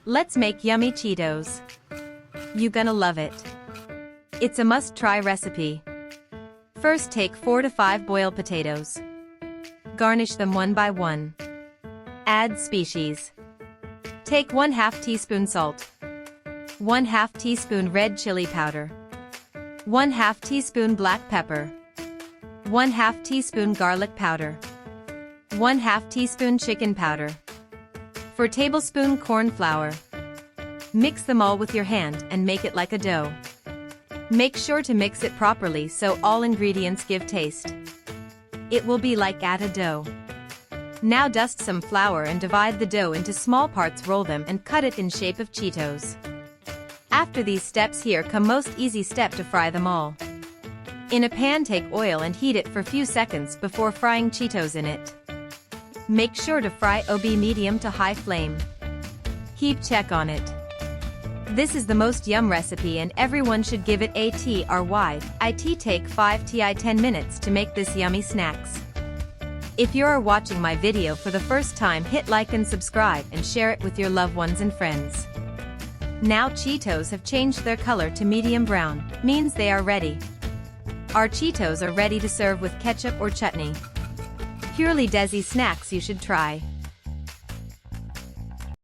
Let's make yummy Cheetos. You gonna love it. It's a must-try recipe. First take 4 to 5 boiled potatoes. Garnish them one by one. Add species. Take 1/2 teaspoon salt. 1/2 teaspoon red chili powder. 1/2 teaspoon black pepper. 1/2 teaspoon garlic powder. 1/2 teaspoon chicken powder. 4 tablespoon corn flour. Mix them all with your hand and make it like a dough. Make sure to mix it properly so all ingredients give taste. It will be like a dough. Now dust some flour and divide the dough into small parts, roll them and cut it in shape of Cheetos. After these steps, here come most easy step to fry them all. In a pan, take oil and heat it for few seconds before frying Cheetos in it. Make sure to fry OB medium to high flame. Keep check on it. This is the most yum recipe and everyone should give it a try. It take 5 to 10 minutes to make this yummy snacks. If you are watching my video for the first time, hit like and subscribe and share it with your loved ones and friends. Now Cheetos have changed their color to medium brown, means they are ready. Our Cheetos are ready to serve with ketchup or chutney. Purely desi snacks you should try.